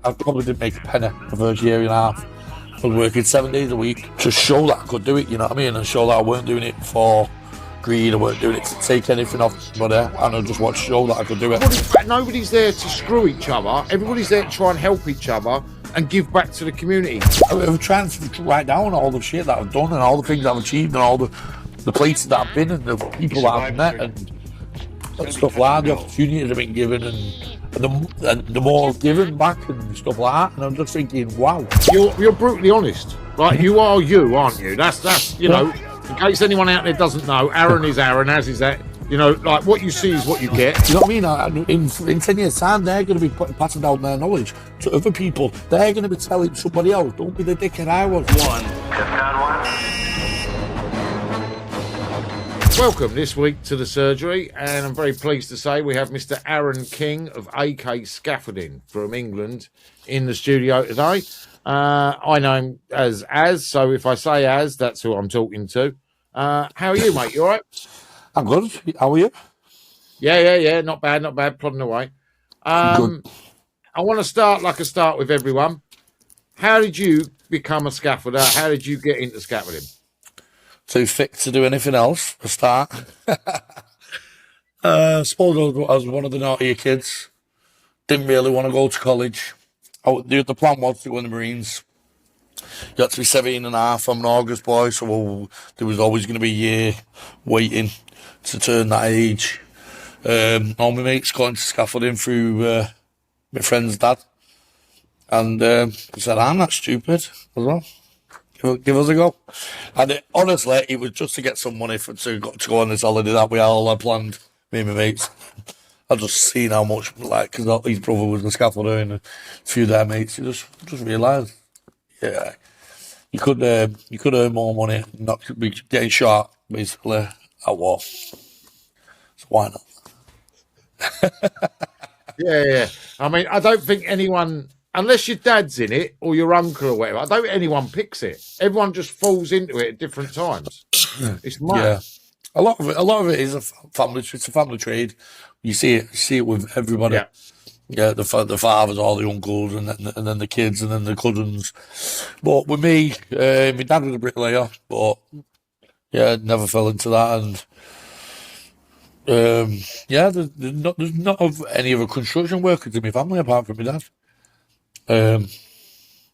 I probably didn't make a penny the first year and a half. I was working 7 days a week to show that I could do it, you know what I mean, and show that I weren't doing it for greed, I weren't doing it to take anything off somebody, and I just wanted to show that I could do it. Nobody's there to screw each other. Everybody's there to try and help each other and give back to the community. I'm trying to write down all the shit that I've done and all the things I've achieved and all the places that I've been and the people that I've met and stuff like that, the opportunities I've been given and the more given back and stuff like that. And I'm just thinking, wow. You're brutally honest. Like, you are you, aren't you? That's you know, in case anyone out there doesn't know, Aaron is Aaron, as is that. You know, like, what you see is what you get. You know what I mean? In 10 years' time, they're going to be passing down their knowledge to other people. They're going to be telling somebody else, don't be the dickhead I was. Welcome this week to the surgery, and I'm very pleased to say we have Mr. Aaron King of AK Scaffolding from England in the studio today. I know him as so if I say as, that's who I'm talking to. How are you, mate? You all right? I'm good. How are you? Yeah. Not bad. Plodding away. I want to start like I start with everyone. How did you become a scaffolder? How did you get into scaffolding? Too thick to do anything else for a start. I suppose I was one of the naughtier kids. Didn't really want to go to college. The plan was to go in the Marines. You had to be 17 and a half. I'm an August boy, so there was always going to be a year waiting to turn that age. All my mates got into scaffolding through my friend's dad. And I said, I'm not stupid as well. Give us a go. And honestly, it was just to get some money to go on this holiday that we all had planned, me and my mates. I just seen how much, like, because his brother was a scaffolder and a few of their mates, you just realised, yeah, you could earn more money, not be getting shot, basically, at war. So why not? Yeah. I mean, I don't think anyone, unless your dad's in it or your uncle or whatever, I don't think anyone picks it. Everyone just falls into it at different times. It's mad. Yeah. A lot of it is it's a family trade. You see it with everybody. Yeah, the fathers, all the uncles, and then the kids, and then the cousins. But with me, my dad was a bricklayer, but yeah, never fell into that. And there's not of any other construction workers in my family apart from my dad.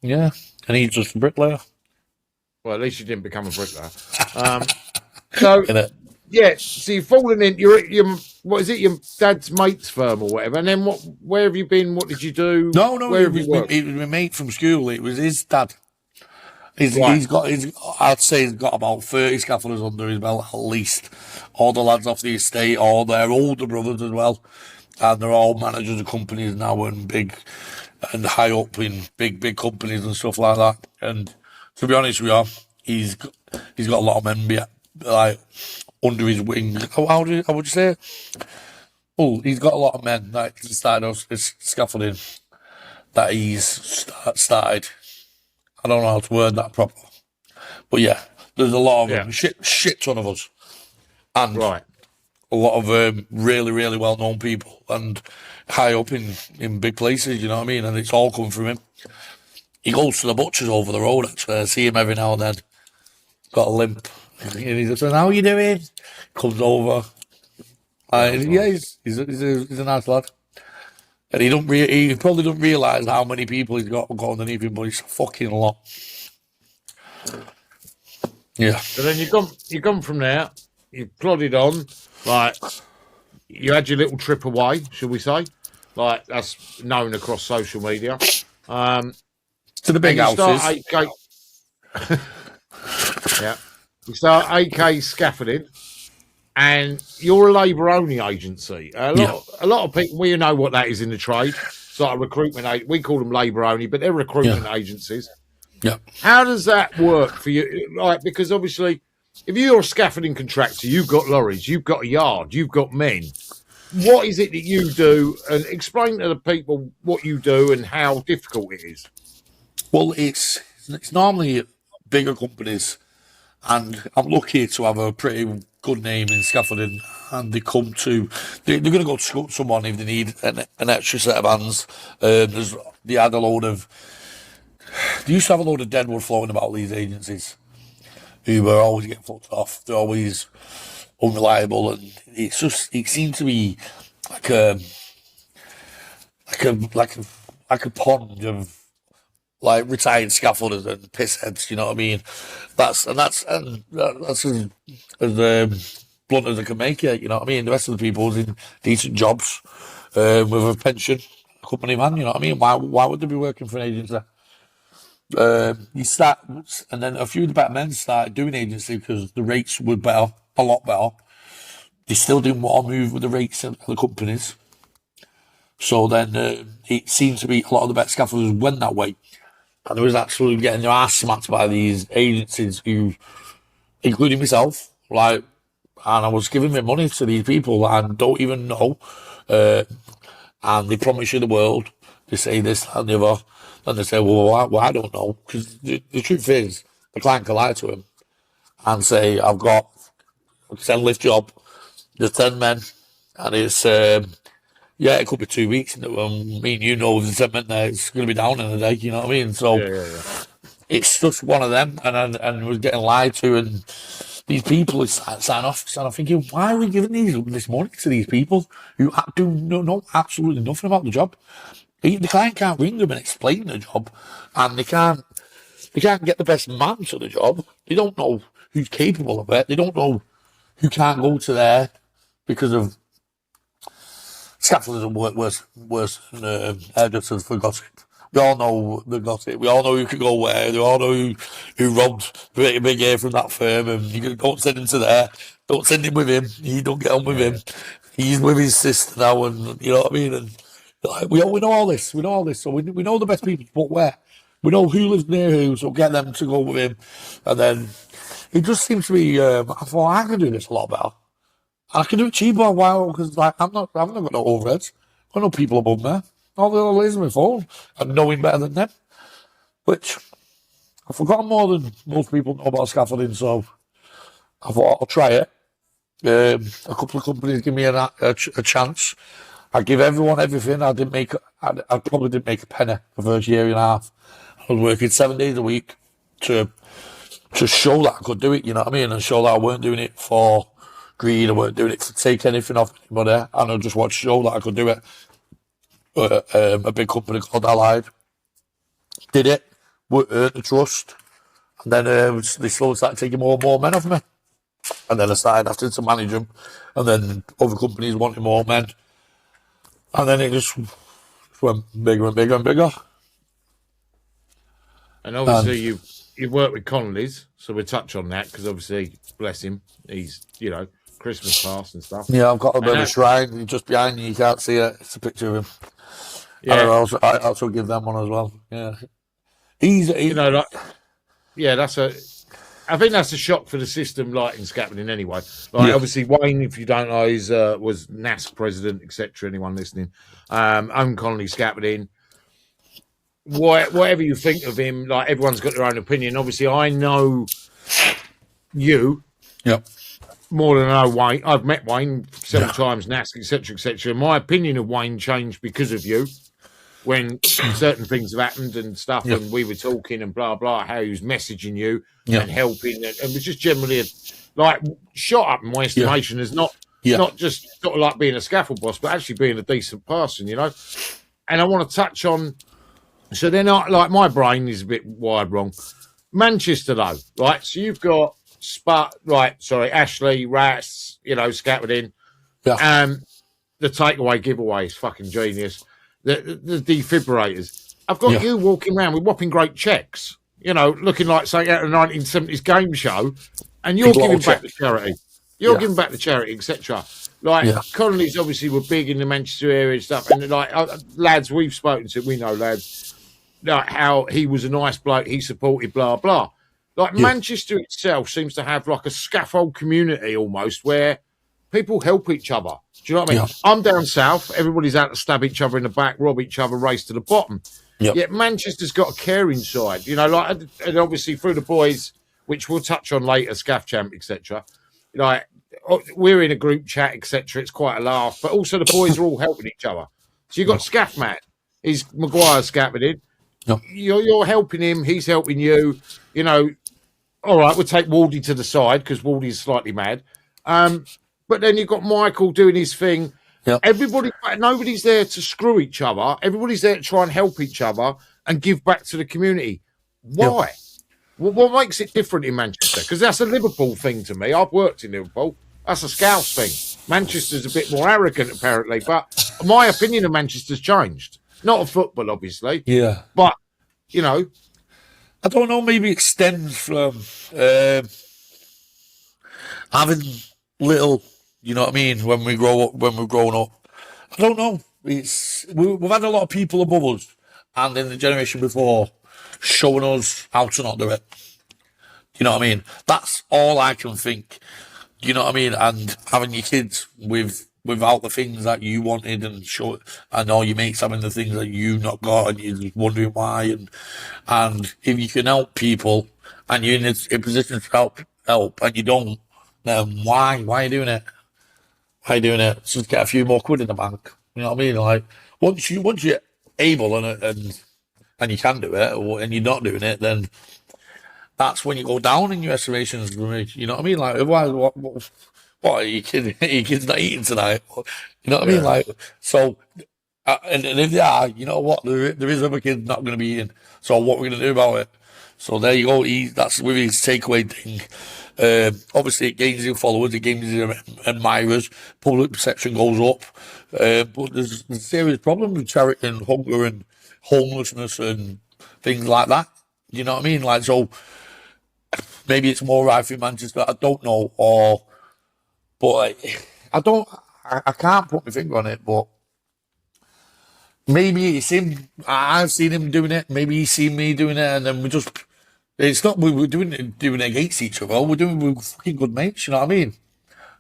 Yeah, and he's just a bricklayer. Well, at least you didn't become a bricklayer. So Yeah, so you've fallen in. You're what is it? Your dad's mate's firm or whatever. And then where have you been? What did you do? No. Where It was my mate from school. It was his dad. I'd say he's got about 30 scaffolders under his belt at least. All the lads off the estate, all their older brothers as well, and they're all managers of companies now and big and high up in big companies and stuff like that. And to be honest with you, he's got a lot of men like under his wing. How would you say it? Oh, he's got a lot of men that started off scaffolding that he's started. I don't know how to word that proper, but yeah, there's a lot of them, shit ton of us, and a lot of really, really well known people and high up in big places. You know what I mean? And it's all come from him. He goes to the butcher's over the road. Actually, I see him every now and then. Got a limp. And he just says, "How are you doing?" Comes over. He's a nice lad. And he probably doesn't realise how many people he's got underneath him, but it's a fucking lot. Yeah. So then you've gone from there. You've plodded on. Like, you had your little trip away, shall we say? Like, that's known across social media. To the big houses. Yeah. You start AK Scaffolding, and you're a labour-only agency. A lot of people, we know what that is in the trade. It's like a recruitment. We call them labour-only, but they're recruitment agencies. Yeah. How does that work for you? Like, because obviously, if you're a scaffolding contractor, you've got lorries, you've got a yard, you've got men. What is it that you do? And explain to the people what you do and how difficult it is. Well, it's normally bigger companies. And I'm lucky to have a pretty good name in scaffolding, and they're going to go to someone if they need an extra set of hands. There's they had a load of. They used to have a load of deadwood floating about these agencies, who were always getting fucked off. They're always unreliable, and it seemed to be like a pond of like retired scaffolders and pissheads. You know what I mean? That's as blunt as I can make it. You know what I mean? The rest of the people was in decent jobs with a pension, company man. You know what I mean? Why would they be working for an agency? You start, and then a few of the better men started doing agency because the rates were better, a lot better. They still didn't want to move with the rates of the companies. So then it seemed to be a lot of the better scaffolders went that way. And they was absolutely getting their ass smacked by these agencies who, including myself, like, and I was giving my money to these people and don't even know. And they promise you the world. They say this and the other. And they say, well, I don't know. Because the truth is, the client can lie to him and say, I've got a 10 lift job, there's 10 men, and it's, yeah, it could be 2 weeks. And me and you know, there's 10 men there, it's going to be down in a day, you know what I mean? So it's just one of them, and we're getting lied to, and these people are starting off thinking, why are we giving this money to these people who do know absolutely nothing about the job? The client can't ring them and explain the job, and they can't get the best man to the job. They don't know who's capable of it. They don't know who can't go to there because of scaffolders and worse than hairdressers for gossip. We all know the gossip. We all know who can go where. We all know who robbed big hair from that firm, and you don't send him to there. Don't send him with him. You don't get on with him. He's with his sister now, and you know what I mean. And like, we know all this. We know all this. So we know the best people to put where. We know who lives near who, so get them to go with him. And then it just seems to be. I thought I can do this a lot better. I can do it cheaper. Why? Because like I've not got no overheads. I've got no people above me. All the other lays on my phone and knowing better than them. Which I've forgotten more than most people know about scaffolding. So I thought I'll try it. A couple of companies give me a chance. I give everyone everything. I probably didn't make a penny for the first year and a half. I was working 7 days a week to show that I could do it, you know what I mean? And show that I weren't doing it for greed. I weren't doing it to take anything off anybody. And I just wanted to show that I could do it. A big company called Allied did it, earned the trust. And then they slowly started taking more and more men off me. And then I started having to manage them. And then other companies wanted more men. And then it just went bigger and bigger and bigger. And obviously you've worked with Connolly's, so we'll touch on that because obviously, bless him, he's, you know, Christmas past and stuff. Yeah, I've got a bit of a shrine just behind you. You can't see it. It's a picture of him. Yeah. I also give them one as well. Yeah. You know, like, yeah, I think that's a shock for the system, like in scaffolding anyway. Like, obviously, Wayne, if you don't know, was NAS president, etc. Anyone listening, owned Connolly Scaffolding. Whatever you think of him, like everyone's got their own opinion. Obviously, I know you. Yep. More than I know Wayne. I've met Wayne several times, NAS, etc., etc. My opinion of Wayne changed because of you. When certain things have happened and stuff, and we were talking and blah blah, how he was messaging you and helping, and was just generally shot up in my estimation as not just sort of like being a scaffold boss, but actually being a decent person, you know. And I want to touch on. So then, like my brain is a bit wired wrong. Manchester though, right? So you've got Ashley, Rats, you know, scaffolding. Yeah. The takeaway giveaway is fucking genius. The defibrillators. I've got you walking around with whopping great checks, you know, looking like something out of the 1970s game show, and you're giving back to charity. You're giving back to charity, etc. Like, Connolly's obviously were big in the Manchester area and stuff, and like lads we've spoken to, we know lads, like how he was a nice bloke, he supported blah blah. Like Manchester itself seems to have like a scaffold community almost where people help each other. Do you know what I mean? Yeah. I'm down south. Everybody's out to stab each other in the back, rob each other, race to the bottom. Yep. Yet Manchester's got a caring side. You know, like, and obviously through the boys, which we'll touch on later, Scaff Champ, etc. Like, we're in a group chat, etc. It's quite a laugh. But also the boys are all helping each other. So you've got Scaff Matt. He's Maguire Scaffolding. No. You're helping him. He's helping you. You know, all right, we'll take Waldy to the side because Waldy's slightly mad. But then you've got Michael doing his thing. Yeah. Nobody's there to screw each other. Everybody's there to try and help each other and give back to the community. Why? Yeah. What makes it different in Manchester? Because that's a Liverpool thing to me. I've worked in Liverpool. That's a Scouse thing. Manchester's a bit more arrogant, apparently. But my opinion of Manchester's changed. Not of football, obviously. Yeah. But, you know. I don't know, maybe it stems from having little, you know what I mean, when we're growing up. I don't know. We've had a lot of people above us and in the generation before showing us how to not do it. You know what I mean? That's all I can think. You know what I mean? And having your kids without the things that you wanted and all your mates having the things that you not got and you're just wondering why. And if you can help people and you're in a position to help and you don't, then why are you doing it? Why are you doing it? Just get a few more quid in the bank. You know what I mean? Like once you're able and you can do it and you're not doing it, then that's when you go down in your estimations. You know what I mean? Like, otherwise, what are you kidding? Are your kids not eating tonight? You know what I mean? Like, so, and if they are, you know what? There is other kids not going to be eating. So what we're going to do about it? So there you go. That's with his takeaway thing. Obviously, it gains him followers, it gains him admirers. Public perception goes up. But there's a serious problem with charity and hunger and homelessness and things like that. You know what I mean? Like, so maybe it's more right for Manchester. I don't know, but I can't put my finger on it. But maybe it's him. I've seen him doing it. Maybe he's seen me doing it, and then it's not we're doing it against each other. We're fucking good mates. You know what I mean?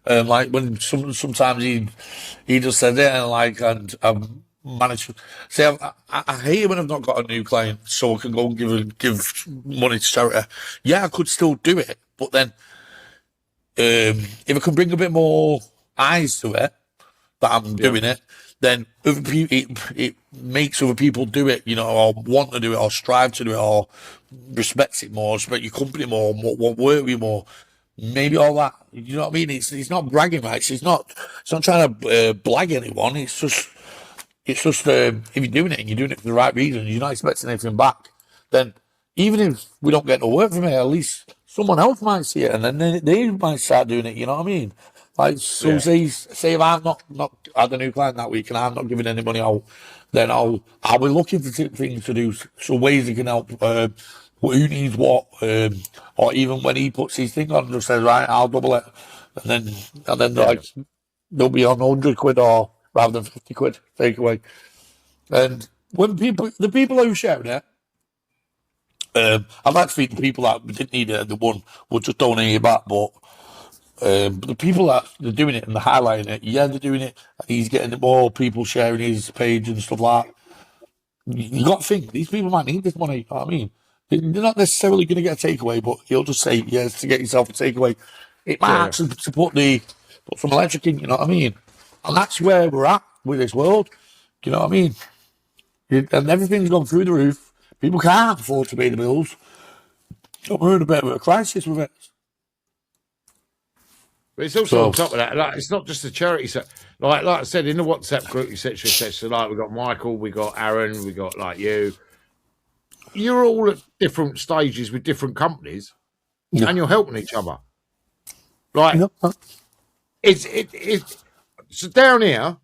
Like when sometimes he just said it, and I've managed to say I hate it when I've not got a new client, so I can go and give money to charity. Yeah, I could still do it, but then if I can bring a bit more eyes to it that I'm doing it, then other people, it makes other people do it, you know, or want to do it, or strive to do it, or respect it more, respect your company more, want work with you more. Maybe all that, you know what I mean? It's not bragging rights. It's not trying to blag anyone. It's just if you're doing it and you're doing it for the right reason, you're not expecting anything back, then even if we don't get no work from it, at least someone else might see it and then they might start doing it. You know what I mean? Like, so say if I'm not had a new client that week and I'm not giving any money out, then I'll be looking for things to do, so ways that can help. Who needs what, or even when he puts his thing on, just says, right, I'll double it, and then like they'll be on 100 quid or rather than 50 quid take away. And when the people who shared it, I'd like to think the people that didn't need it and the one would just donate it back, but the people that they're doing it and they're highlighting it, they're doing it, and he's getting more people sharing his page and stuff like that. You got to think, these people might need this money, you know what I mean? They're not necessarily going to get a takeaway, but he'll just say, yes, to get yourself a takeaway. It might actually to put some electric in, you know what I mean? And that's where we're at with this world, you know what I mean? And everything's gone through the roof. People can't afford to pay the bills. So we're in a bit of a crisis with it. But it's also on top of that, like, it's not just a charity set. Like I said, in the WhatsApp group, etc. Like we've got Michael, we got Aaron, we got like you. You're all at different stages with different companies, and you're helping each other. Like so down here,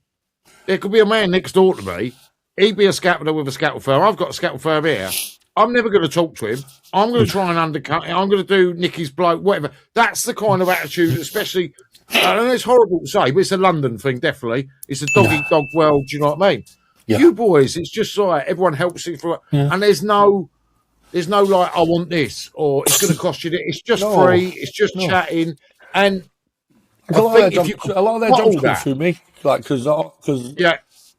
there could be a man next door to me. He'd be a scaffolder with a scaffold firm. I've got a scaffold firm here. I'm never going to talk to him. I'm going to try and undercut it. I'm going to do Nicky's bloke, whatever. That's the kind of attitude, especially, and it's horrible to say, but it's a London thing, definitely. It's a dog-eat-dog world, do you know what I mean? Yeah. You boys, it's just like everyone helps you through it. And there's no like, I want this, or it's going to cost you this. It's just free. It's just chatting. And a lot of their jobs come through me. Like, because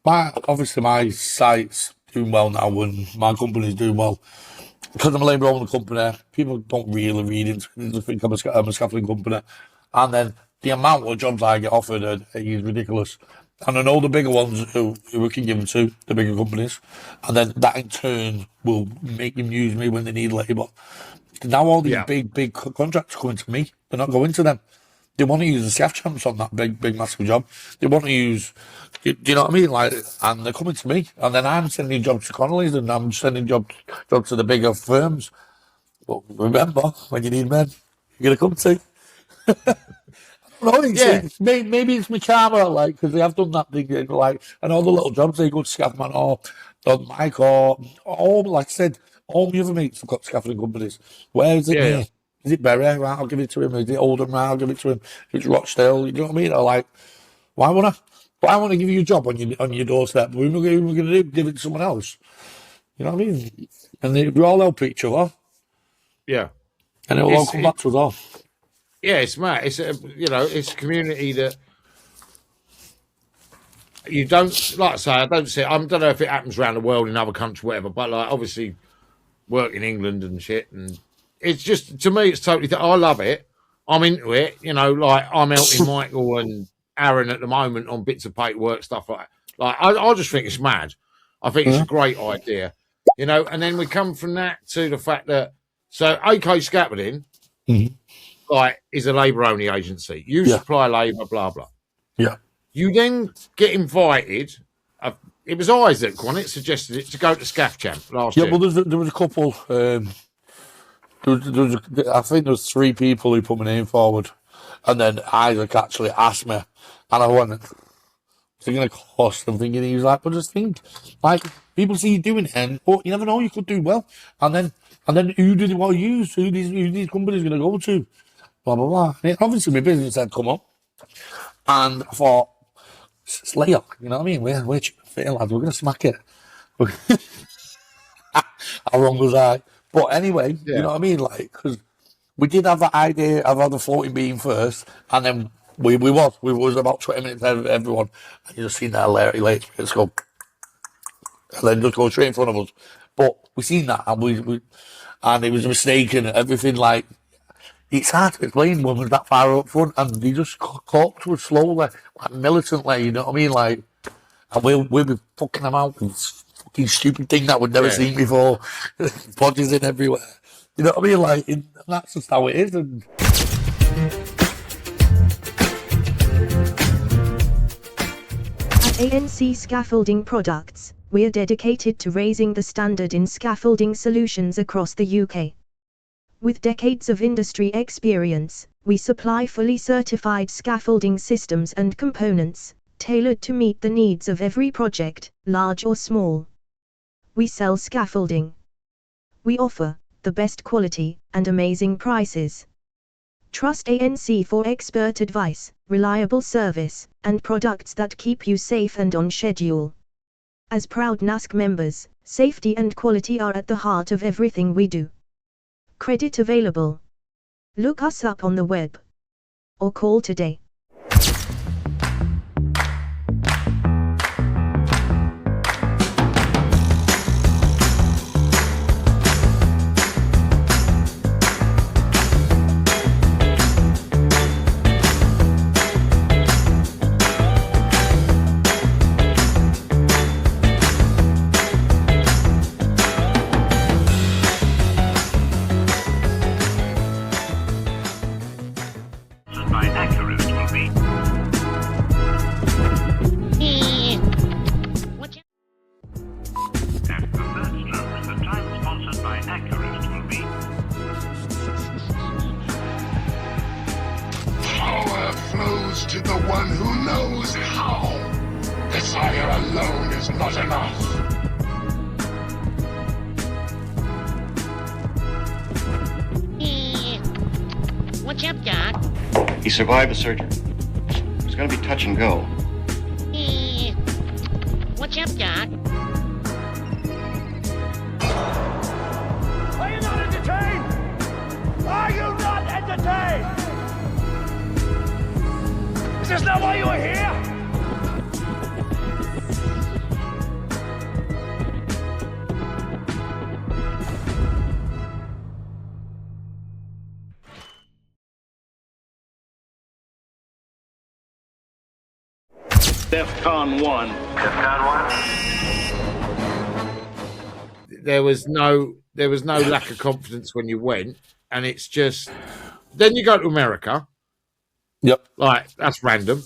obviously my site's doing well now and my company's doing well. Because I'm a labour-owned company, people don't really read into it. They just think I'm a scaffolding company. And then the amount of jobs I get offered is ridiculous. And I know the bigger ones who we can give them to, the bigger companies. And then that in turn will make them use me when they need labour. Now all these Yeah. big contracts are coming to me. They're not going to them. They want to use the Scaff champs on that big, massive job. They want to use, do you know what I mean? Like, and they're coming to me. And then I'm sending jobs to Connolly's and I'm sending jobs to the bigger firms. But remember, when you need men, you're going to come to. No, Yeah. maybe it's my karma, like, because they have done that thing, like, and all the little jobs they go to Scaffman or Mike or all, like I said, all my other mates have got scaffolding companies. Where is it Yeah. near? Is it Bury? Right, I'll give it to him. Is it Oldham? Right, I'll give it to him. If it's Rochdale, you know what I mean? Or like, why would I? Why want to give you a job on your doorstep? We're going to do? Give it to someone else. You know what I mean? And we all help each other, Yeah. and it'll all come back to us all. Yeah, it's mad. It's it's a community that you don't, like I say, I don't see. I don't know if it happens around the world in other countries, whatever. But like, obviously, work in England and shit, and it's just, to me, it's totally. I love it. I'm into it. Like I'm helping Michael and Aaron at the moment on bits of paperwork, stuff like that. Like I just think it's mad. I think it's a great idea. And then we come from that to the fact that AK Scaffolding. Like, is a labour-only agency. You supply labour, blah, blah. Yeah. You then get invited. It was Isaac, wasn't it, suggested it to go to Scaff Champ last year. Yeah, well, there was a couple. I think there was 3 people who put my name forward. And then Isaac actually asked me. And I went, what's it going to cost? I'm thinking, he was like, but just think, like, people see you doing it, and you never know, you could do well. And then who did it want to use? Who these companies going to go to? Blah, blah, blah. And obviously, my business had come up. And I thought, it's layup, you know what I mean? We're fit, lads. We're going to smack it. How wrong was I? But anyway, you know what I mean? Like, because we did have that idea of having the floating beam first, and then we was about 20 minutes ahead of everyone. And you just seen that late let's go. And then just go straight in front of us. But we seen that, and and it was a mistake, and everything, like, it's hard to explain when we're that far up front, and they just talk to us slowly, like militantly, you know what I mean? Like, and we'll be fucking them out with fucking stupid thing that we've never seen before. Bodies in everywhere. You know what I mean? Like, that's just how it is. And at ANC Scaffolding Products, we are dedicated to raising the standard in scaffolding solutions across the UK. With decades of industry experience, we supply fully certified scaffolding systems and components, tailored to meet the needs of every project, large or small. We sell scaffolding. We offer the best quality and amazing prices. Trust ANC for expert advice, reliable service, and products that keep you safe and on schedule. As proud NASC members, safety and quality are at the heart of everything we do. Credit available. Look us up on the web or call today. To the one who knows how. Desire alone is not enough. What's up, Doc? He survived the surgery. It's going to be touch and go. What's up, Doc? Are you not entertained? Are you not entertained? Is this not why you are here? DEFCON 1. There was no lack of confidence when you went, and it's just then you go to America. Yep. Like, that's random.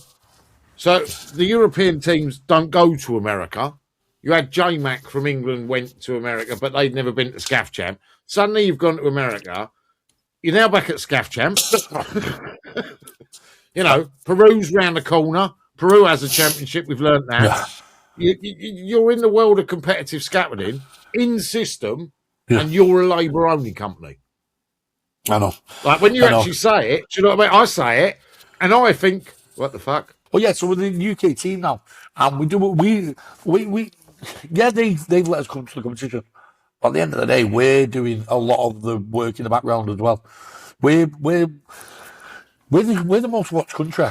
So the European teams don't go to America. You had J-Mac from England went to America, but they'd never been to Scaff Champ. Suddenly you've gone to America. You're now back at Scaff Champ. You know, Peru's round the corner. Peru has a championship. We've learnt that. Yeah. You're in the world of competitive scaffolding in system, Yeah. and you're a labour-only company. I know. Like, when you I know. actually say it, do you know what I mean? I say it, and I think, what the fuck? Well, yeah, so we're the UK team now, and we yeah, they've let us come to the competition. But at the end of the day, we're doing a lot of the work in the background as well. We're the most watched country,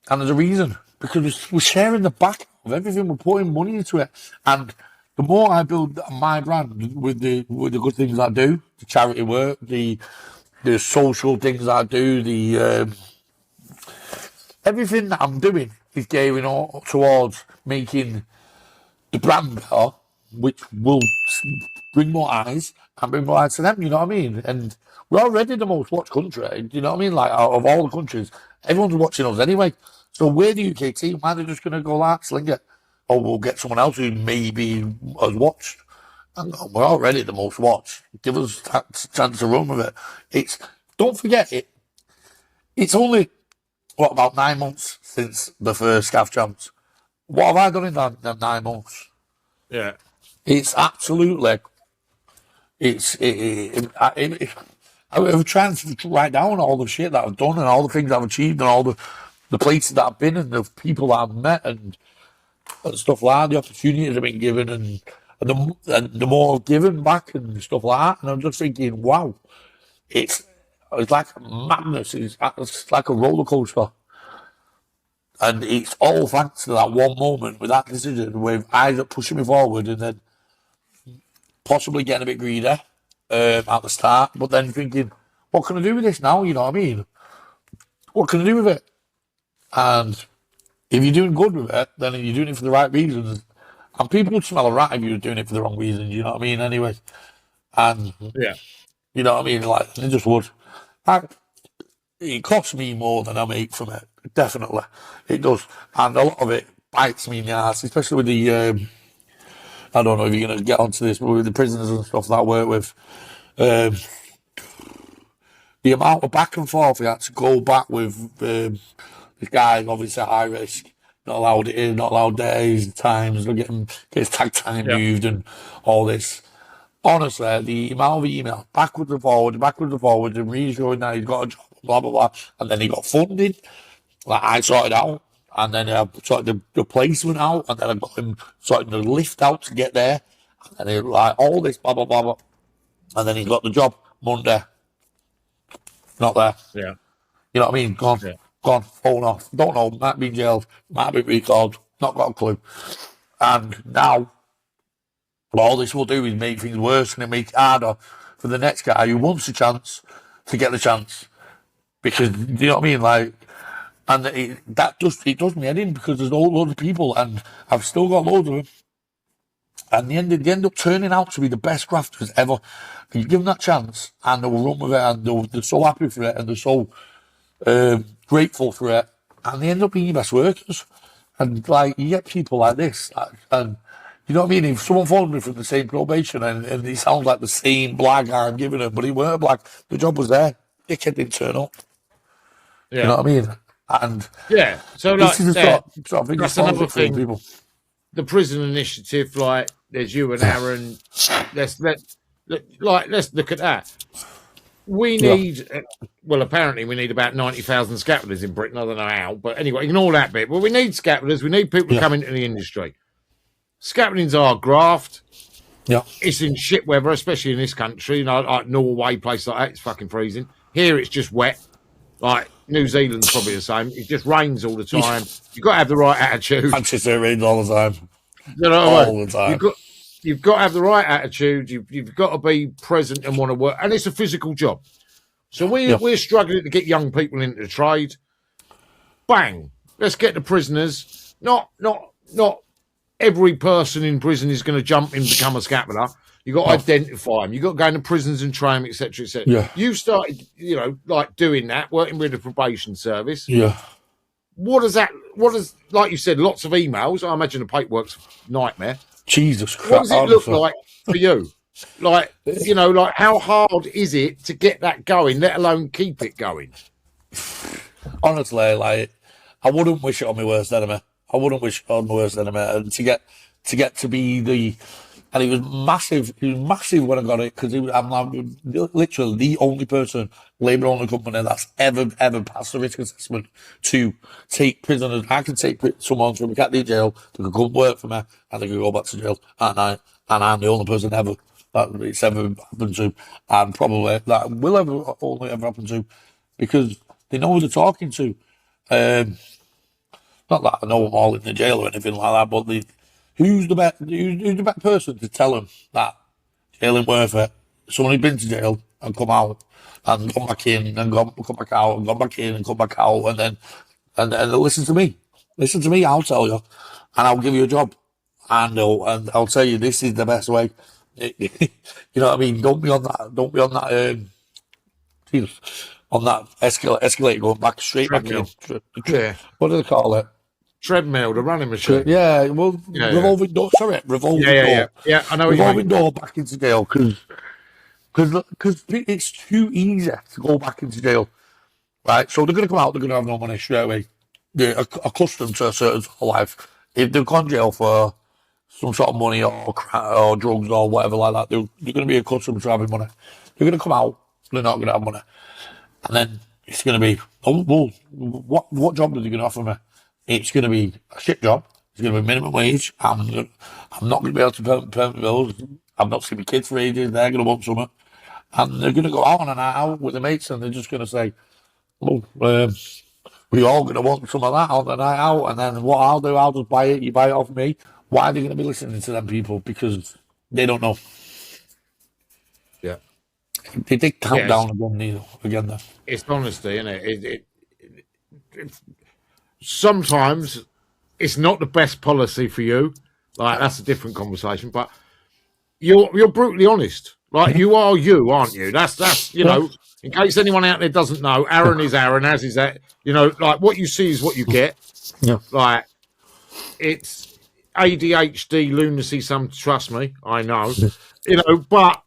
and there's a reason, because we're sharing the back of everything. We're putting money into it, and the more I build my brand with the good things I do, the charity work, the social things I do, the everything that I'm doing is gearing towards making the brand better, which will bring more eyes and bring more eyes to them, you know what I mean? And we're already the most watched country, you know what I mean? Like, out of all the countries, everyone's watching us anyway. So we're the UK team. Why are they just going to go like, sling it? Or we'll get someone else who maybe has watched. And we're already the most watched. Give us a chance to run with it. Don't forget it. It's only, about 9 months since the first Scaff Champs. What have I done in that 9 months? Yeah. It's absolutely. I'm trying to write down all the shit that I've done and all the things I've achieved and all the places that I've been and the people that I've met and stuff like that, the opportunities I've been given and the more given back and stuff like that. And I'm just thinking, wow, it's like madness. It's like a roller coaster. And it's all thanks to that one moment with that decision, with either pushing me forward and then possibly getting a bit greedy at the start, but then thinking, what can I do with this now? You know what I mean? What can I do with it? And if you're doing good with it, then you're doing it for the right reasons. And people would smell a rat if you were doing it for the wrong reasons, you know what I mean? Anyway. And, Yeah. you know what I mean? Like, it just would. It costs me more than I make from it. Definitely. It does. And a lot of it bites me in the ass, especially with the, I don't know if you're going to get onto this, but with the prisoners and stuff that I work with, the amount of back and forth we had to go back with this guy, obviously high risk, not allowed it in, not allowed days, times, get his tag time moved and all this. Honestly, the amount of email, backwards and forwards, and reassuring that he's got a job, blah, blah, blah, and then he got funded, like I sorted out, and then I sorted the placement out, and then I got him sorting the lift out to get there, and he like all this, blah, blah, blah, blah, and then he got the job Monday. Not there. Yeah. You know what I mean? Gone. Yeah. Gone. Phone off. Don't know. Might be in jail. Might be recalled. Not got a clue. And now, all this will do is make things worse and make it harder for the next guy who wants a chance to get the chance. Because, you know what I mean? Like, and it does me head in because there's loads of people and I've still got loads of them. And they end up turning out to be the best grafters ever. And you give them that chance, and they will run with it, and they're so happy for it, and they're so grateful for it, and they end up being your best workers. And like you get people like this, and you know what I mean. If someone phones me from the same probation, and he sounds like the same blag I'm giving him, but he weren't black. The job was there. Dickhead didn't turn up. Yeah. You know what I mean? And yeah, so this like is the sort of thing that's that's another thing. People. The prison initiative, like there's you and Aaron. Let's look at that. We need, well, apparently we need about 90,000 scaffolders in Britain. I don't know how, but anyway, ignore that bit. Well, we need scaffolders. We need people to come into the industry. Scaffolding's our graft. Yeah. It's in shit weather, especially in this country. You know, like Norway, place like that, it's fucking freezing. Here it's just wet. Like New Zealand's probably the same. It just rains all the time. You've got to have the right attitude. Manchester rains all the time. You know, all the time. You've got to have the right attitude. You've got to be present and want to work. And it's a physical job. So we're struggling to get young people into the trade. Bang. Let's get the prisoners. not every person in prison is going to jump in and become a scapular. You got to identify them. You got to go into prisons and train them, etc., etc. Yeah. You started, like doing that, working with the probation service. Yeah. What does, like you said, lots of emails. I imagine the paperwork's a nightmare. Jesus Christ. What does it look like for you? Like, like how hard is it to get that going, let alone keep it going? Honestly, like, I wouldn't wish it on my worst enemy. And to get to be the, and it was massive. It was massive when I got it, because I'm like, literally the only person, labour-only company, that's ever passed a risk assessment to take prisoners. I can take someone from a cat in jail, they could come work for me, and they could go back to jail. And I'm the only person ever that it's ever happened to, and probably that will only ever happen to, because they know who they're talking to. Not that I know them all in the jail or anything like that, but who's the best person to tell them that jail ain't worth it? Someone who's been to jail and come out and gone back in and come back out and gone back in and come back out, and then listen to me. Listen to me, I'll tell you, and I'll give you a job, and I'll tell you this is the best way. You know what I mean? Don't be on that. On that escalator going back straight Treadmill. back in. Yeah. What do they call it? Treadmill, the running machine. Yeah, well, revolving door. Sorry, revolving door. Yeah, I know what you Revolving mean. door back into jail, because it's too easy to go back into jail, right? So they're going to come out, they're going to have no money straight away. They're accustomed to a certain sort of life. If they've gone to jail for some sort of money or drugs or whatever like that, they're going to be accustomed to having money. They're going to come out, they're not going to have money. And then it's going to be, what job are they going to offer me? It's going to be a shit job. It's going to be minimum wage. I'm not going to be able to pay my bills. I'm not seeing my kids for ages. They're going to want something. And they're going to go out on a night out with their mates, and they're just going to say, we're all going to want some of that on the night out. And then what I'll do, I'll just buy it. You buy it off me. Why are they going to be listening to them people? Because they don't know. Yeah. They did count down again there. It's honesty, isn't it? Sometimes it's not the best policy for you. Like, that's a different conversation. But you're brutally honest. Like, you are you, aren't you? That's in case anyone out there doesn't know, Aaron is Aaron, as is that. Like, what you see is what you get. Yeah. Like, it's ADHD lunacy. Trust me, I know. But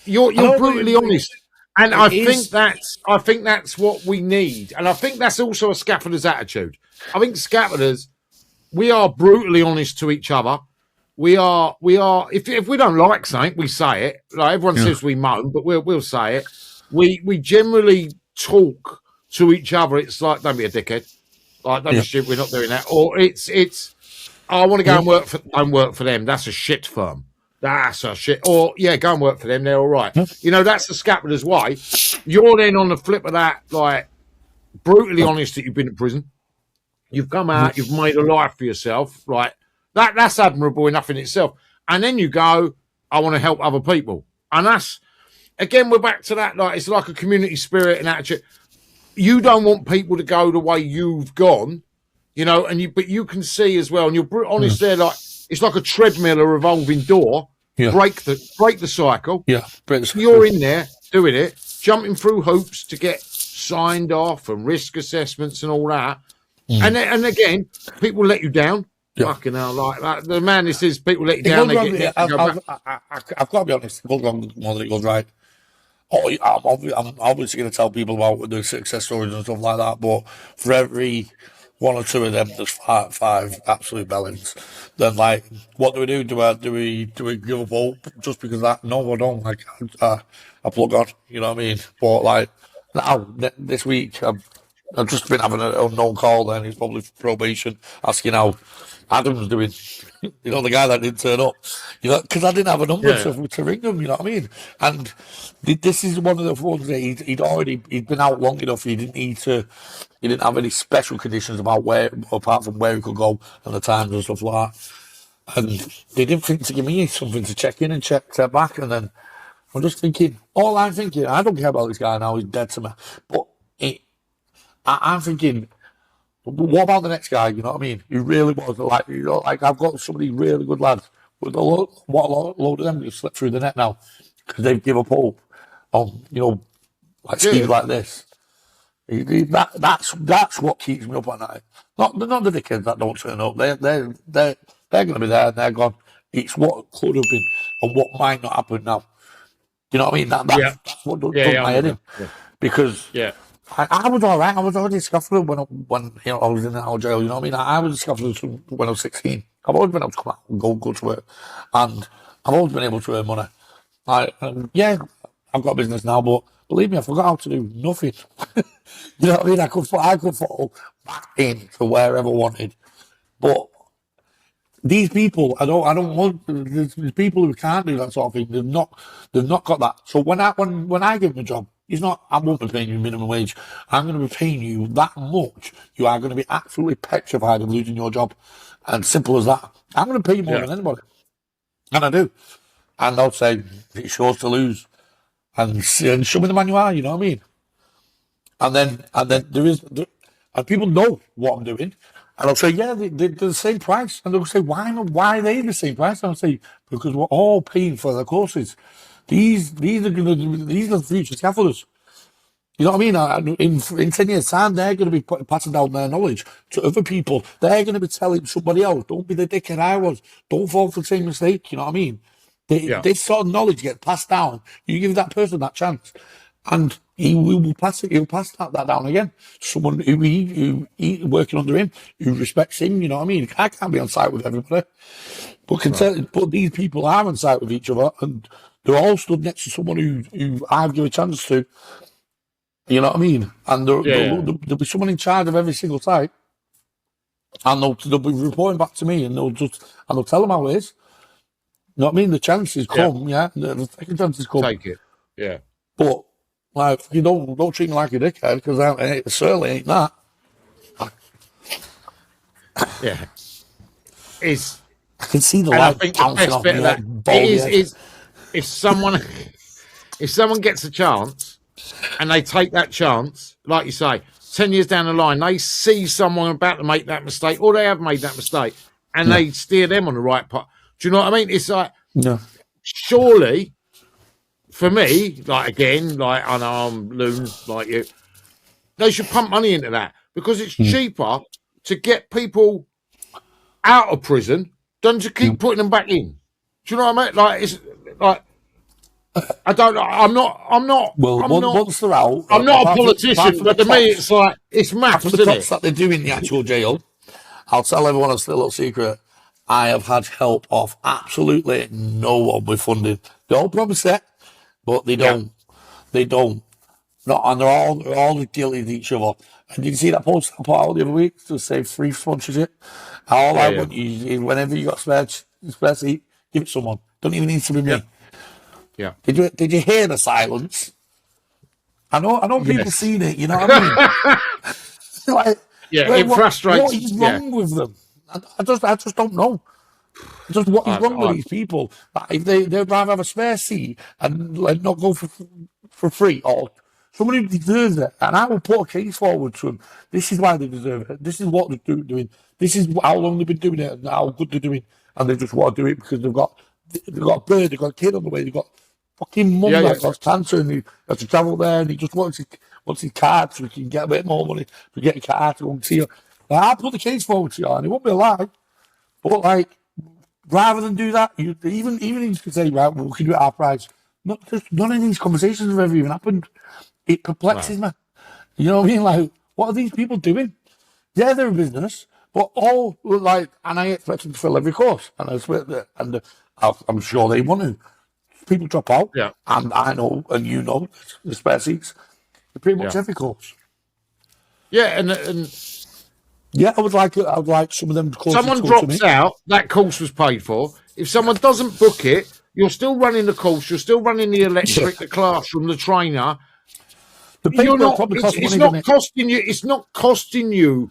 you're brutally honest. And I think that's what we need. And I think that's also a scaffolder's attitude. I think scaffolders, we are brutally honest to each other. We are if we don't like something, we say it. Like, everyone says we moan, but we'll say it. We generally talk to each other. It's like, don't be a dickhead. Like, don't be stupid, we're not doing that. Or it's I want to go and work for them. That's a shit firm. That's a shit. Or, go and work for them. They're all right. That's the scapular's way. You're then on the flip of that, like, brutally honest that you've been in prison. You've come out. You've made a life for yourself. Right. That's admirable enough in itself. And then you go, I want to help other people. And that's, again, we're back to that. Like, it's like a community spirit and attitude. You don't want people to go the way you've gone, but you can see as well. And you're honest there, like, it's like a treadmill, a revolving door. Yeah. Break the cycle. Yeah. You're in there doing it, jumping through hoops to get signed off and risk assessments and all that. And again, people let you down. Yeah. Fucking hell, like that. The man that says people let you down. I've got to be honest. It goes wrong more than it goes right. I'm obviously going to tell people about the success stories and stuff like that, but for every one or two of them, there's five absolute bellends. Then, like, what do we do? Do we give up hope just because of that? No, I don't. Like, I plug on. You know what I mean? But like now, this week, I've just been having an unknown call. Then he's probably probation, asking how Adam's doing. The guy that didn't turn up. Because I didn't have a number to ring him. You know what I mean? And this is one of the ones that he'd been out long enough. He didn't have any special conditions about apart from where he could go and the times and stuff like that. And they didn't think to give me something to check in and check back. And then I'm just thinking, I don't care about this guy now. He's dead to me. But I'm thinking, But what about the next guy? You know what I mean? Who really was like, like I've got somebody really good lads. But load of them just slip through the net now because they've given up hope on, like Steve like this. That's what keeps me up at night. Not the dickheads that don't turn up. They're going to be there and they're gone. It's what could have been and what might not happen now. You know what I mean? That's what does my head in. Yeah. Because I was all right. I was already a scaffolder when I was in and out of jail. You know what I mean? I was a scaffolder when I was 16. I've always been able to come out and go to work, and I've always been able to earn money. I've got a business now, but believe me, I forgot how to do nothing. You know what I mean? I could fall back into wherever I wanted, but these people, I don't want. There's people who can't do that sort of thing. They've not got that. So when I give them a job, I won't be paying you minimum wage. I'm going to be paying you that much. You are going to be absolutely petrified of losing your job. And simple as that. I'm going to pay you more than anybody. And I do. And they'll say, it's yours to lose. And show me the manual, you know what I mean? And then and people know what I'm doing. And I'll say, yeah, they're the same price. And they'll say, why are they the same price? And I'll say, because we're all paying for their courses. These are the future scaffolders. You know what I mean? In 10 years' time, they're going to be passing down their knowledge to other people. They're going to be telling somebody else, don't be the dickhead I was. Don't fall for the same mistake. You know what I mean? This sort of knowledge gets passed down. You give that person that chance. And he'll pass that down again. Someone who working under him, who respects him, you know what I mean? I can't be on site with everybody. But these people are on site with each other, and they're all stood next to someone who I've given a chance to. You know what I mean? And there'll be someone in charge of every single site, and they'll be reporting back to me, and they'll tell them how it is. You know what I mean? The chances come, the second chances come. Take it, yeah. But like, you don't treat me like a dickhead, because it certainly ain't that. Yeah, I can see the light. I think the best bit of that is if someone gets a chance and they take that chance, like you say, 10 years down the line, they see someone about to make that mistake, or they have made that mistake, and they steer them on the right path. Do you know what I mean? It's like, surely, for me, like again, like I know I'm loon like you, they should pump money into that, because it's cheaper to get people out of prison than to keep putting them back in. Do you know what I mean? Like, it's like, I don't know. I'm not. Well, once they're out, I'm not a politician, but to me, it's like, it's maths, the tops that they do in the actual jail. I'll tell everyone a little secret. I have had help of absolutely no one with funding. They all promise it, but they don't. They don't. No, and they're all guilty of each other. And did you see that post I put out the other week to say free sponsorship? All I want you, whenever you got spare seat, give it to someone. Don't even need to be me. Yeah. Did you hear the silence? I know people seen it. You know what I mean? Like, it frustrates. What is wrong with them? I just don't know. Just what is wrong with these people? Like, if they'd rather have a spare seat and not go for free, or someone who deserves it, and I will put a case forward to them. This is why they deserve it. This is what they're doing. This is how long they've been doing it and how good they're doing, and they just want to do it because they've got a bird, they've got a kid on the way, they've got fucking mum that got cancer, and he has to travel there, and he just wants his card so he can get a bit more money to get a car to go and see her. Now, I'll put the case forward to you, and it won't be a lie. But like, rather than do that, even if you could say, right, well, we can do it at our price. None of these conversations have ever even happened. It perplexes me. You know what I mean? Like, what are these people doing? Yeah, they're a business, but all like, and I expect them to fill every course, and I'm sure they want to. People drop out, and I know, and you know, the spare seats, pretty much every course. Yeah, and I would like some of them courses. Someone drops out, that course was paid for. If someone doesn't book it, you're still running the course, you're still running the electric, the classroom, the trainer. It's not costing you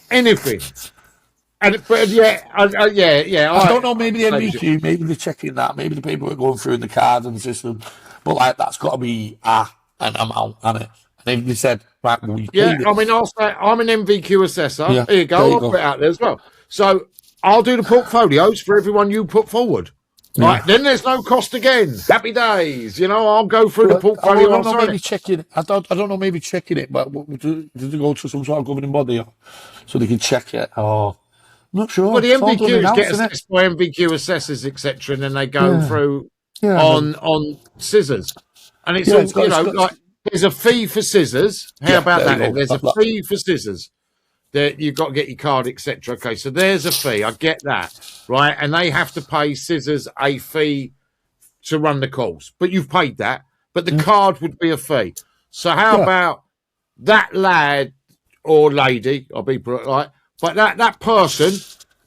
anything. I don't know. Maybe the NVQ, maybe they're checking that, maybe the paperwork going through in the cards and the system, but like that's got to be an amount, and And they said, right, well, you Yeah, paid it. I mean, I'll say I'm an MVQ assessor. Yeah, Here you go. there you I'll go. put it out there as well. So I'll do the portfolios for everyone you put forward. Yeah. Right, then there's no cost again. Happy days. You know, I'll go through the I portfolio. don't I'll know, sign maybe it. checking. I don't know, maybe checking it, but did it go to some sort of governing body so they can check it? Oh, I'm not sure. Well, the It's all done MVQs in-house, get isn't it? assessed by MVQ assessors, etc., and then they go Yeah. through Yeah, on scissors. And it's Yeah, all, it's got- you it's know, got- like there's a fee for scissors. How Yeah, about there that you then? go. There's a That- fee for scissors. There, you've got to get your card, etc. Okay, so there's a fee. I get that, right? And they have to pay scissors a fee to run the course. But you've paid that. But the card would be a fee. So how Yeah. about that lad or lady, I'll be polite, but that person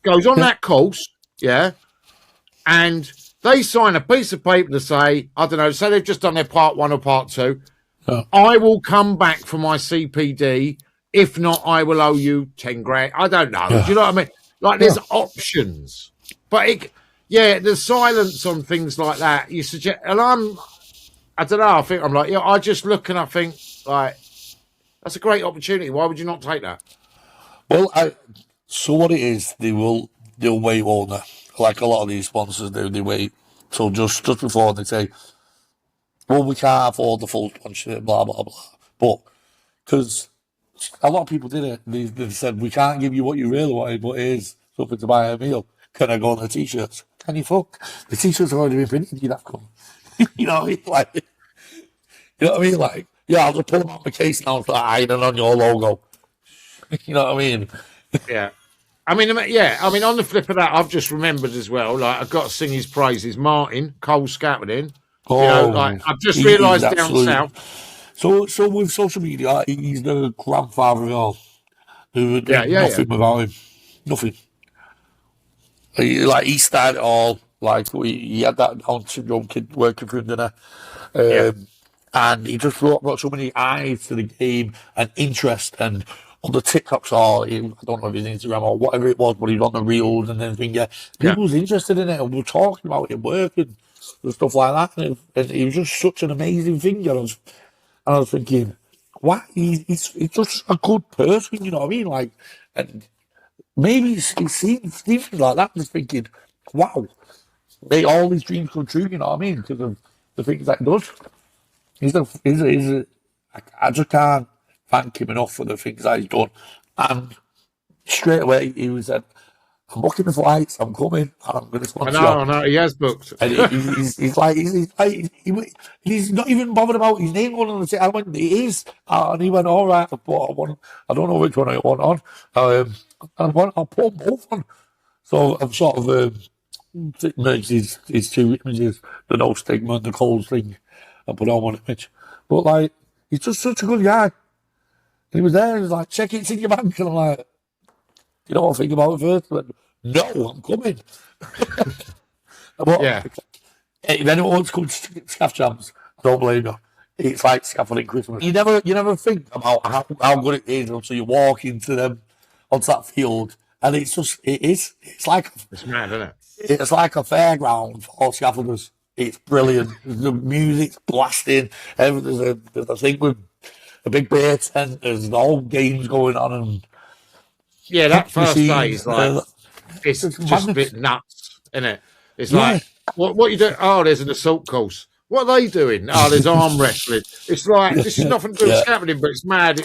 goes on that course, yeah, and they sign a piece of paper to say, I don't know, say they've just done their part 1 or part 2. Yeah. I will come back for my CPD. If not, I will owe you 10 grand. I don't know. Yeah. Do you know what I mean? Like, there's options. But, the silence on things like that, you suggest, and I don't know, I think I'm like, yeah, I just look and I think, like, that's a great opportunity. Why would you not take that? Well, so what it is, they'll wait on that. Like a lot of these sponsors do, they wait till just before they say, well, we can't afford the full sponsorship, blah, blah, blah. But, because a lot of people did it, they said, we can't give you what you really wanted, but here's something to buy a meal. Can I go on the t-shirts? Can you fuck? The t-shirts have already been printed, you have come. You know what I mean? Like, you know what I mean? Like, yeah, I'll just pull them out my case now and start ironing on your logo. You know what I mean? Yeah. I mean, on the flip of that, I've just remembered as well, like, I've got to sing his praises. Martin, Cole Scaffolding. I've just realised down absolutely- south. So with social media, he's the grandfather of all. There was Yeah, nothing without him. Nothing. He started it all. Like, he had that Down syndrome kid working for him, didn't he? And he just brought so many eyes to the game and interest, and on the TikToks I don't know if it's Instagram or whatever it was, but he's on the reels and everything. Yeah, people was interested in it and were talking about it, working and stuff like that. And he was just such an amazing thing. And I was thinking, what? He's just a good person, you know what I mean? Like, and maybe he's seen things like that and just thinking, wow, make all these dreams come true, you know what I mean? Because of the things that he does. I just can't thank him enough for the things that he's done. And straight away he was said, I'm booking the flights, I'm coming, and I'm going to sponsor you. I know, he has booked. And he's not even bothered about his name going on the ticket. I went, it is. And he went, all right, I don't know which one I want on. I'll put them both on. So I'm sort of merged his two images, the no stigma and the cold thing, and put on one image. But like, he's just such a good guy. And he was there, he was like, check it's in your bank. And I'm like, you know what I think about it first? I went, no, I'm coming. But Yeah. if anyone wants to come to Scaff Jams, I don't blame you. It's like scaffolding Christmas. You never think about how good it is until you walk onto that field, and it's like It's mad, isn't it? it's like a fairground for all scaffolders. It's brilliant. The music's blasting. There's a thing with a big beer tent. There's the whole games going on, and Yeah, that first machines, day is like, it's it's just a madness. bit nuts, isn't it? It's Yeah. like, what you doing? Oh, there's an assault course. What are they doing? Oh, there's arm wrestling. It's like, this is nothing to do with Yeah. scaffolding, but it's mad.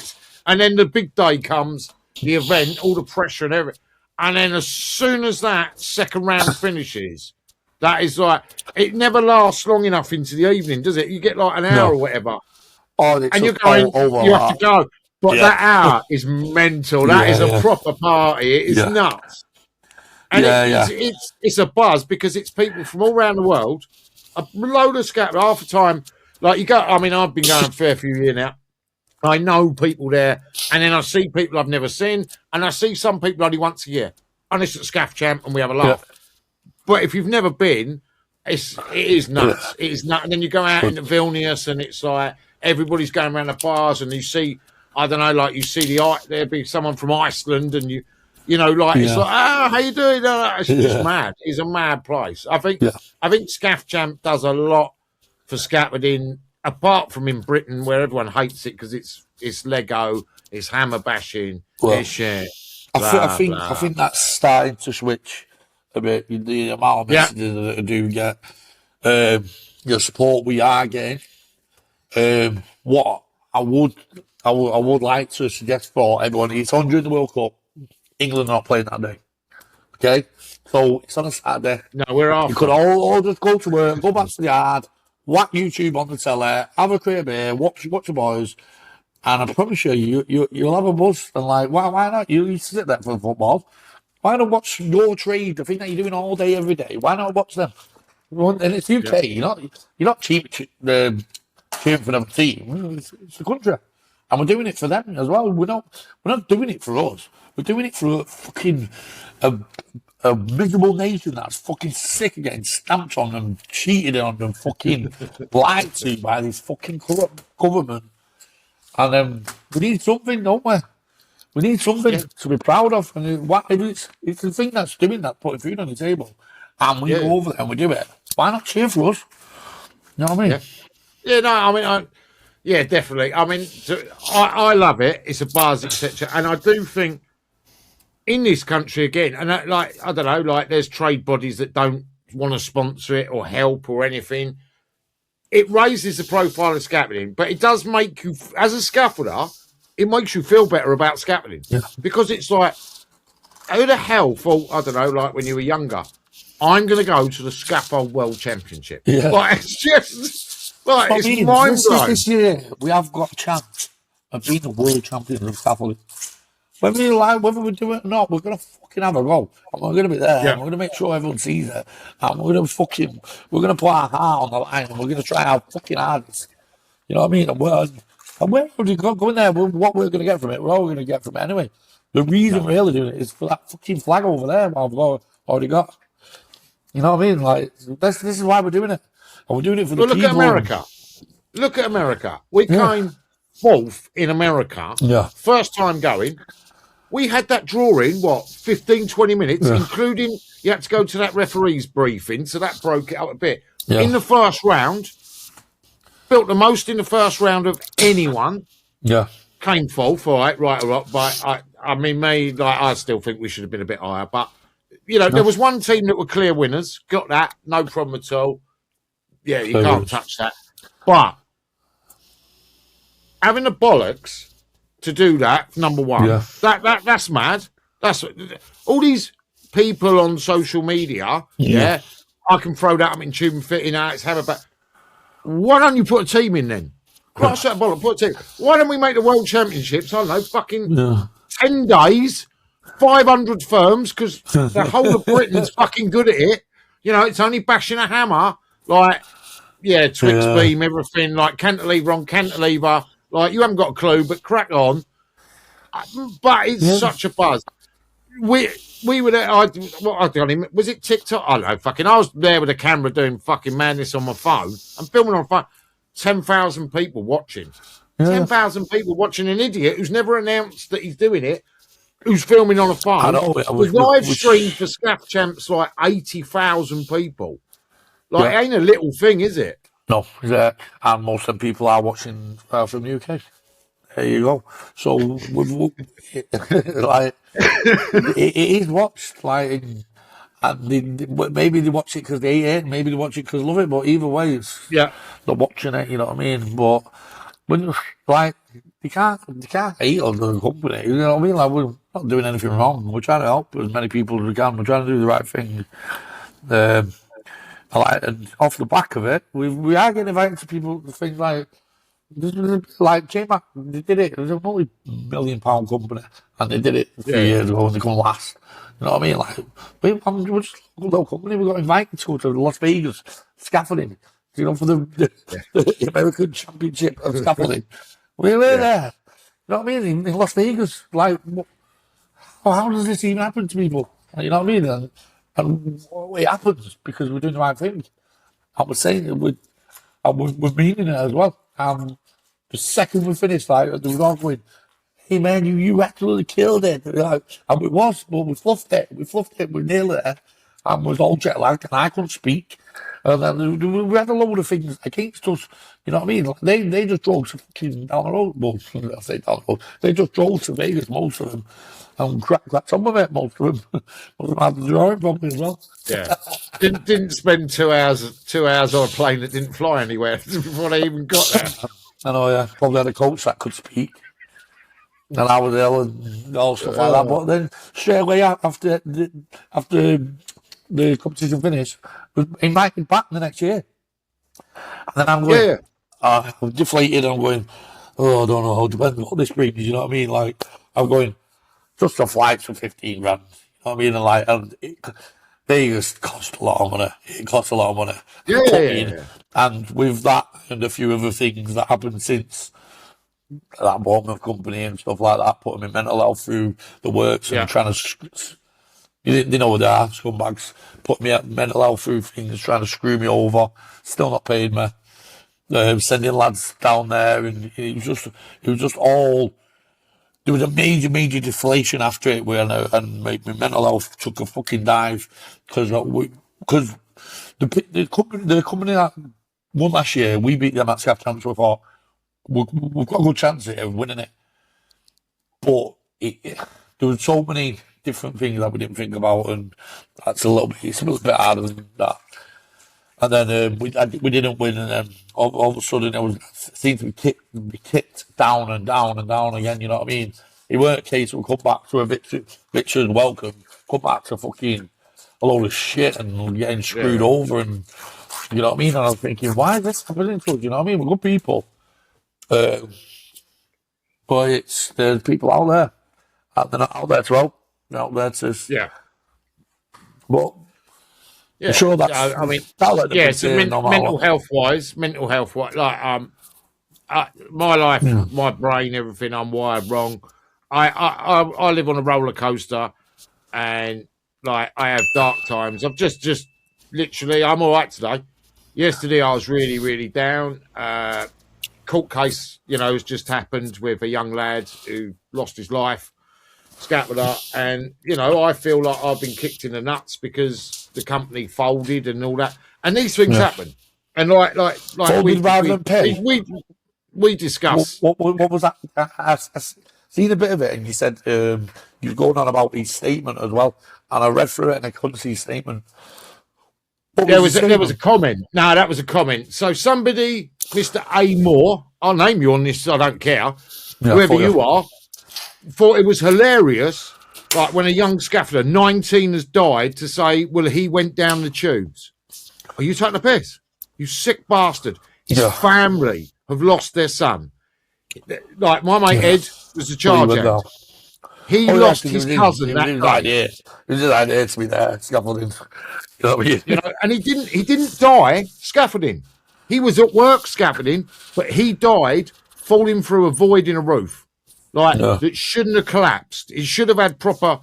And then the big day comes, the event, all the pressure and everything. And then as soon as that second round finishes, that is like, it never lasts long enough into the evening, does it? You get like an hour No. or whatever. Oh, it's And you're just going, over you have to go. But Yeah. that hour is mental. That is a Yeah. proper party. It is Yeah. nuts. And Yeah, it's a buzz because it's people from all around the world. A load of scatter half the time. Like you go, I mean, I've been going a fair few years now. I know people there, and then I see people I've never seen, and I see some people only once a year. And it's at Scaff Champ, and we have a laugh. But if you've never been, it is nuts. It is nuts. And then you go out into Vilnius, and it's like everybody's going around the bars, and you see, I don't know, like you see there'd be someone from Iceland, and you know, like it's like, how you doing? It's just mad. It's a mad place. I think Scaff Champ does a lot for scaffolding apart from in Britain where everyone hates it because it's Lego, it's hammer bashing, Well, it's shit. I Blah. think that's starting to switch a bit. The amount of Yeah. messages that I do get, the support we are getting. What I would like to suggest for everyone: it's on during the World Cup. England are not playing that day. Okay, so it's on a Saturday. No, we're off. You could all just go to work, go back to the yard, whack YouTube on the telly, have a crate of beer, watch the boys, and I promise you'll have a buzz. And like, why not? You sit there for the football. Why not watch your trade, the thing that you're doing all day, every day? Why not watch them? And it's UK. Yeah. You're not cheering for another team. It's the country, and we're doing it for them as well. We're not doing it for us. We're doing it for a miserable nation that's fucking sick of getting stamped on and cheated on and fucking lied to by this fucking corrupt government. And we need something, don't we? We need something to be proud of. And it's the thing that's doing that, putting food on the table. And we go over there and we do it. Why not cheer for us? You know what I mean? Yeah, no, I mean, yeah, definitely. I mean, I love it. It's a buzz, etc. And I do think in this country again, and I don't know, like there's trade bodies that don't want to sponsor it or help or anything. It raises the profile of scaffolding, but it does make you, as a scaffolder, it makes you feel better about scaffolding because it's like, who the hell thought, I don't know, like when you were younger, I'm going to go to the Scaffold World Championship. Yeah. Like, it's just, like, it's mind blowing. This year, we have got a chance of being the world champions of scaffolding. Whether we do it or not, we're going to fucking have a go. And we're going to be there. And we're going to make sure everyone sees it. And we're going to put our heart on the line. And we're going to try our fucking hardest. You know what I mean? And we're already going there. What we're going to get from it, we're all going to get from it anyway. The reason we're really doing it is for that fucking flag over there, what I've already got. You know what I mean? Like, this is why we're doing it. And we're doing it for the people. Look at America. Look at America. We came fourth in America. Yeah. First time going. We had that drawing, 15, 20 minutes, including you had to go to that referee's briefing, so that broke it up a bit. Yeah. In the first round, built the most in the first round of anyone. Yeah. Came fourth, all right, right or up. But I still think we should have been a bit higher. But, there was one team that were clear winners. Got that, no problem at all. Yeah, you can't touch that. But having the bollocks to do that, number one, that's mad. That's all these people on social media. Yeah, I can throw that up in tube and fit in. It's have about. Why don't you put a team in then? Cross that bollock, put a team. Why don't we make the World Championships? I don't know, fucking 10 days, 500 firms, because the whole of Britain's fucking good at it. It's only bashing a hammer, like Twix beam, everything, like cantilever on cantilever. Like, you haven't got a clue, but crack on. But it's such a buzz. We were there. I don't even, was it TikTok? I don't know. Fucking, I was there with a camera doing fucking madness on my phone. I'm filming on phone. 10,000 people watching. 10,000 people watching an idiot who's never announced that he's doing it, who's filming on a phone. I know. Was live streamed for Scaff Champs like 80,000 people. Like, it ain't a little thing, is it? No, and most of the people are watching from the UK. There you go. So, like, it is watched. Like, and maybe they watch it because they hate it, maybe they watch it because they love it. But either way, they're watching it. You know what I mean? But when they can't hate on the company. You know what I mean? Like, we're not doing anything wrong. We're trying to help as many people as we can. We're trying to do the right thing. And off the back of it, we are getting invited to people to things like J-Mac. They did it. It was a multi-million pound company, and they did it a few years ago, and they come last. You know what I mean? Like, we're just a little company. We got invited to Las Vegas scaffolding. For the American Championship of scaffolding. We were there. You know what I mean? In Las Vegas, like, how does this even happen to people? You know what I mean? And it happens because we're doing the right thing. And we're saying it, we're meaning it as well. And the second we finished, like, the wrong going, hey man, you absolutely killed it. Like, and it was, but we fluffed it. We're nearly there. and was all jet lagged, and I couldn't speak. And then we had a load of things against us. You know what I mean? Like, they just drove to fucking down the road. Well, I say down the road. They just drove to Vegas, most of them, and cracked some of it. Most of them. Most of them had the drawing probably as well. Yeah. Didn't spend 2 hours on a plane that didn't fly anywhere before they even got there. I know, yeah. Probably had a coach that could speak. And I was ill and all stuff like that. But then straight away after the competition finished, was invited back the next year. And then I'm going, I'm deflated. I'm going, I don't know how to depend what this brings. You know what I mean? Like, I'm going, just a flight for 15 grand. You know what I mean? And like, Vegas cost a lot of money. It cost a lot of money. Yeah. And with that and a few other things that happened since that Bournemouth company and stuff like that, putting my mental health through the works and trying to, they know what they are, scumbags, put me mental health through things, trying to screw me over, still not paid me, sending lads down there, and it was just all, there was a major deflation after it, and my mental health took a fucking dive, because the company that won last year, we beat them at Scaffold Champs, so I thought, we've got a good chance here of winning it. But there were so many different things that we didn't think about, and it's a little bit harder than that. And then we didn't win, and then all of a sudden it seemed to be kicked down and down and down again. You know what I mean? It weren't a case we'll come back to a victory and welcome, come back to fucking a load of shit and getting screwed over, and you know what I mean? And I was thinking, why is this happening to us? You know what I mean? We're good people. But there's people out there, and they're not out there to help. They're out there to But I'm sure that's. I mean, so mental health wise, like my life, my brain, everything. I'm wired wrong. I live on a roller coaster, and like I have dark times. I've just literally, I'm all right today. Yesterday I was really down. Court case, has just happened with a young lad who lost his life, scapular, and I feel like I've been kicked in the nuts because the company folded and all that. And these things happen. And like folded rather than pay. We discuss. What was that? I've seen a bit of it, and you said you're going on about his statement as well, and I read through it and I couldn't see his statement. There was a comment. No, that was a comment. So somebody, Mr. A. Moore, I'll name you on this, I don't care, whoever you are, thought it was hilarious, like when a young scaffolder, 19, has died, to say, well, he went down the tubes. Are you taking a piss? You sick bastard. His family have lost their son. Like, my mate Ed was a charge act. He lost his cousin that day. It was his idea to be there, scaffolding. You know what I mean? And he didn't die scaffolding. He was at work scaffolding, but he died falling through a void in a roof. That shouldn't have collapsed. It should have had proper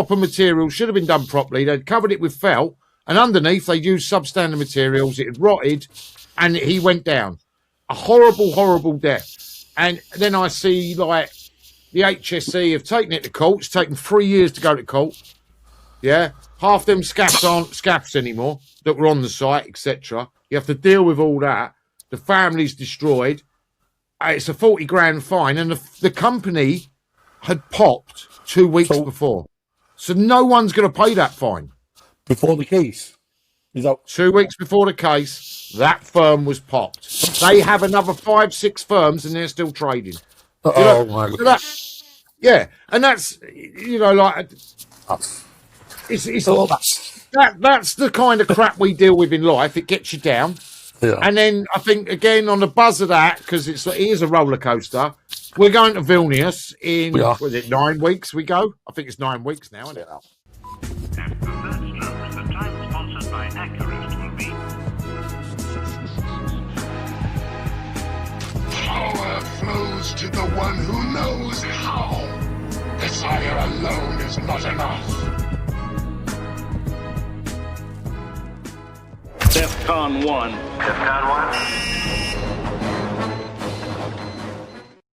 material, should have been done properly. They'd covered it with felt, and underneath they used substandard materials. It had rotted, and he went down. A horrible death. And then I see, like, the HSE have taken it to court. It's taken 3 years to go to court. Yeah. Half them scaffs aren't scaffs anymore that were on the site, etc. You have to deal with all that. The family's destroyed. It's a 40 grand fine, and the company had popped 2 weeks before. So no one's going to pay that fine. Before the case? Is that 2 weeks before the case, that firm was popped. They have another 5-6 firms, and they're still trading. Oh my God. And that's that's the kind of crap we deal with in life. It gets you down. Yeah. And then I think, again, on the buzz of that, because it is a roller coaster, we're going to Vilnius in, was it 9 weeks we go? I think it's 9 weeks now, isn't it? And for third strokes, the time sponsored by Accurate will be... Power flows to the one who knows how. Desire alone is not enough. DEFCON 1. DEFCON 1.